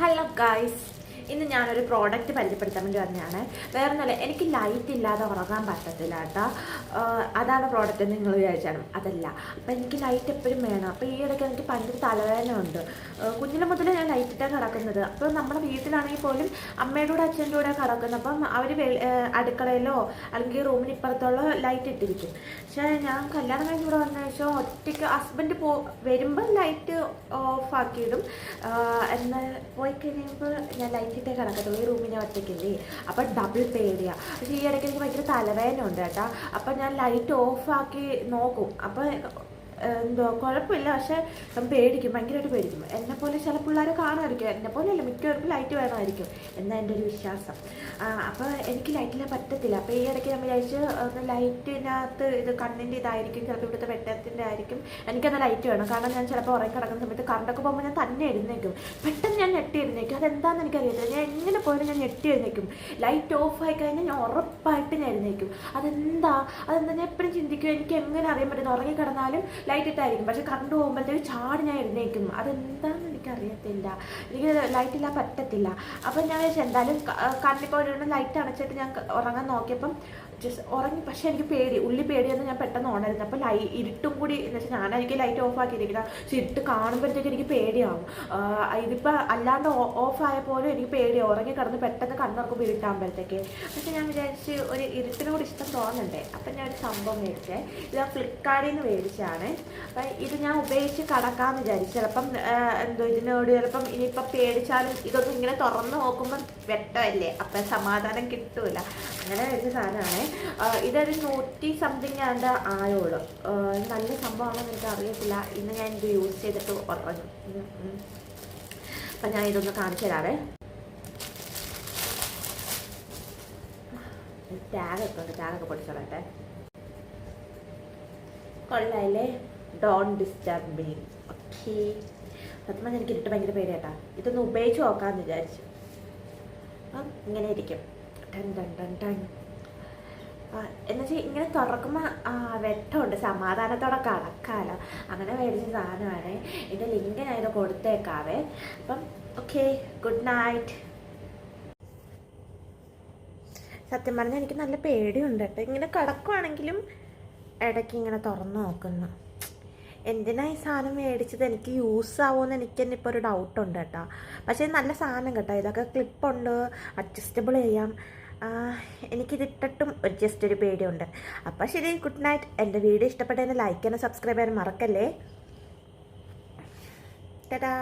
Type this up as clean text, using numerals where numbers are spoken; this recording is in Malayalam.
ഹലോ ഗായ്സ്, ഇന്ന് ഞാനൊരു പ്രോഡക്റ്റ് പരിചയപ്പെടുത്താൻ വേണ്ടി വന്നതാണ്. വേറെ ഒന്നുമല്ല, എനിക്ക് ലൈറ്റ് ഇല്ലാതെ ഉറങ്ങാൻ പറ്റത്തില്ല കേട്ടോ. അതാണ് പ്രോഡക്റ്റ് എന്ന് നിങ്ങൾ വിചാരിച്ചാണ്. അതല്ല, അപ്പം എനിക്ക് ലൈറ്റ് എപ്പോഴും വേണം. അപ്പോൾ ഈ ഇടയ്ക്ക് എനിക്ക് ഭയങ്കര തലവേദന ഉണ്ട്. കുഞ്ഞിലെ മുതലേ ഞാൻ ലൈറ്റ് ഇട്ടാണ് കിടക്കുന്നത്. അപ്പോൾ നമ്മുടെ വീട്ടിലാണെങ്കിൽ പോലും അമ്മയുടെ കൂടെ അച്ഛൻ്റെ കൂടെ കിടക്കുന്നത്. അപ്പം അവർ അടുക്കളയിലോ അല്ലെങ്കിൽ റൂമിന് ഇപ്പുറത്തുള്ള ലൈറ്റ് ഇട്ടിരിക്കും. പക്ഷേ ഞാൻ കല്യാണം കഴിഞ്ഞ് ഇവിടെ വന്ന ശേഷം ഒറ്റയ്ക്ക് ഹസ്ബൻഡ് വരുമ്പോൾ ലൈറ്റ് ഓഫ് ആക്കിയിടും. എന്നാൽ പോയി കഴിയുമ്പോൾ ഞാൻ ലൈറ്റ് ഇട്ടേ കിടക്കത്തുള്ളൂ. ഈ റൂമിനെ ഒറ്റയ്ക്കില്ലേ, അപ്പം ഡബിൾ പേടിയാണ്. പക്ഷേ ഈ ഇടയ്ക്ക് എനിക്ക് ഭയങ്കര തലവേദന ഉണ്ട് കേട്ടോ. അപ്പം ഞാൻ ലൈറ്റ് ഓഫ് ആക്കി നോക്കും. അപ്പോൾ എന്തോ കുഴപ്പമില്ല, പക്ഷേ പേടിക്കും, ഭയങ്കരമായിട്ട് പേടിക്കും. എന്നെപ്പോലെ ചില പിള്ളേർ കാണുമായിരിക്കും, എന്നെപ്പോലെ അല്ല, മിക്കവർക്കും ലൈറ്റ് വേണമായിരിക്കും എന്നാണ് എൻ്റെ ഒരു വിശ്വാസം. അപ്പോൾ എനിക്ക് ലൈറ്റിലാൻ പറ്റത്തില്ല. അപ്പോൾ ഈ ഇടയ്ക്ക് ഞാൻ വിചാരിച്ച് ലൈറ്റിനകത്ത് ഇത് കണ്ണിൻ്റെ ഇതായിരിക്കും, ചിലപ്പോൾ ഇവിടുത്തെ വെട്ടത്തിൻ്റെ ആയിരിക്കും. എനിക്കന്ന് ലൈറ്റ് വേണം. കാരണം ഞാൻ ചിലപ്പോൾ ഉറങ്ങി കിടക്കുന്ന സമയത്ത് കറണ്ടൊക്കെ പോകുമ്പോൾ ഞാൻ തന്നെ എഴുന്നേക്കും. പെട്ടെന്ന് ഞാൻ ഞെട്ടി എഴുന്നേക്കും. അതെന്താണെന്ന് എനിക്കറിയത്തില്ല. ഞാൻ എങ്ങനെ പോയാലും ഞാൻ ഞെട്ടി എഴുന്നേക്കും. ലൈറ്റ് ഓഫ് ആയി കഴിഞ്ഞാൽ ഞാൻ ഉറപ്പായിട്ട് ഞാൻ എഴുന്നേക്കും. അതെന്താ ഞാൻ എപ്പോഴും ചിന്തിക്കും, എനിക്ക് എങ്ങനെ അറിയാൻ പറ്റുന്നു. ഉറങ്ങി കിടന്നാലും ലൈറ്റ് ഇട്ടായിരിക്കും, പക്ഷെ കറണ്ട് പോകുമ്പോഴത്തേക്ക് ചാടി ഞാൻ എഴുന്നേക്കും. അതെന്താണെന്ന് എനിക്കറിയത്തില്ല. എനിക്ക് ലൈറ്റില്ലാൻ പറ്റത്തില്ല. അപ്പം ഞാൻ വെച്ചാൽ എന്തായാലും കണ്ണിപ്പോൾ ലൈറ്റ് അണച്ചിട്ട് ഞാൻ ഉറങ്ങാൻ നോക്കിയപ്പം ജസ്റ്റ് ഉറങ്ങി. പക്ഷേ എനിക്ക് ഉള്ളി പേടിയെന്ന് ഞാൻ പെട്ടെന്ന് ഉണരുന്നു. അപ്പോൾ ഇരുട്ടും കൂടി എന്ന് വെച്ചാൽ ഞാനായിരിക്കും ലൈറ്റ് ഓഫ് ആക്കിയിരിക്കണം. പക്ഷെ ഇരുട്ട് കാണുമ്പോഴത്തേക്ക് എനിക്ക് പേടിയാവും. ഇതിപ്പോൾ അല്ലാണ്ട് ഓഫ് ആയ പോലും എനിക്ക് പേടിയാവും. ഉറങ്ങി കിടന്ന് പെട്ടെന്ന് കണ്ണുറക്കുമ്പോൾ ഇരുട്ടാകുമ്പോഴത്തേക്ക്. പക്ഷെ ഞാൻ വിചാരിച്ച് ഒരു ഇരുട്ടിനോട് ഇഷ്ടം തോന്നണ്ടേ. അപ്പം ഞാൻ ഒരു സംഭവം മേടിച്ചേ. ഇത് ഞാൻ ഫ്ലിപ്കാർട്ടിൽ നിന്ന് മേടിച്ചാണ്. അപ്പം ഇത് ഞാൻ ഉപയോഗിച്ച് കിടക്കാമെന്ന് വിചാരിച്ചു. ചിലപ്പം ഇതിനോട് ചിലപ്പം ഇനിയിപ്പം പേടിച്ചാലും ഇതൊന്നും ഇങ്ങനെ തുറന്ന് നോക്കുമ്പം വെട്ടമല്ലേ, അപ്പം സമാധാനം കിട്ടൂല. അങ്ങനെ മേടിച്ച സാധനമാണ്. ഇതൊരു 100 സംതിങ് ആണ്ട് ആയോളൂ. നല്ല സംഭവമാണെന്ന് എനിക്ക് അറിയത്തില്ല. ഇന്ന് ഞാൻ ഇത് യൂസ് ചെയ്തിട്ട് ഉറങ്ങും. അപ്പം ഞാൻ ഇതൊന്ന് കാണിച്ചു തരാവേ. ടാഗൊക്കെ ഉണ്ട്, ടാഗൊക്കെ പഠിച്ചോളട്ടെ. കൊള്ളായില്ലേ? Don't disturb me. ഓക്കെ. സത്യം എനിക്ക് ഇരുട്ട് ഭയങ്കര പേടിയാട്ടാ. ഇതൊന്ന് ഉപയോഗിച്ച് നോക്കാമെന്ന് വിചാരിച്ചു. അപ്പം ഇങ്ങനെ ഇരിക്കും. ടൺ ടൺ ടൺ ടൺ. എന്നുവെച്ചാൽ ഇങ്ങനെ തുറക്കുമ്പോൾ വെട്ടമുണ്ട്, സമാധാനത്തോടെ കടക്കാലോ. അങ്ങനെ മേടിച്ച സാധനമാണ്. ഇതിൻ്റെ ലിങ്ക് ഞാൻ ഇത് കൊടുത്തേക്കാവേ. അപ്പം ഓക്കെ, ഗുഡ് നൈറ്റ്. സത്യം പറഞ്ഞാൽ എനിക്ക് നല്ല പേടിയുണ്ട് കേട്ടോ. ഇങ്ങനെ കിടക്കുവാണെങ്കിലും ഇടയ്ക്ക് ഇങ്ങനെ തുറന്നു നോക്കുന്നു. എന്തിനാ ഈ സാധനം മേടിച്ചത്? എനിക്ക് യൂസ് ആവുമെന്ന് എനിക്ക് തന്നെ ഇപ്പോൾ ഒരു ഡൗട്ടുണ്ട് കേട്ടോ. പക്ഷേ നല്ല സാധനം കേട്ടോ. ഇതൊക്കെ ക്ലിപ്പുണ്ട്, അഡ്ജസ്റ്റബിൾ ചെയ്യാം. എനിക്കിതിട്ടിട്ടും ജസ്റ്റ് ഒരു പേടിയുണ്ട്. അപ്പോൾ ശരി, ഗുഡ് നൈറ്റ്. എൻ്റെ വീഡിയോ ഇഷ്ടപ്പെട്ടതിന് ലൈക്ക് ചെയ്യാനും സബ്സ്ക്രൈബ് ചെയ്യാനും മറക്കല്ലേ. ടാറ്റാ.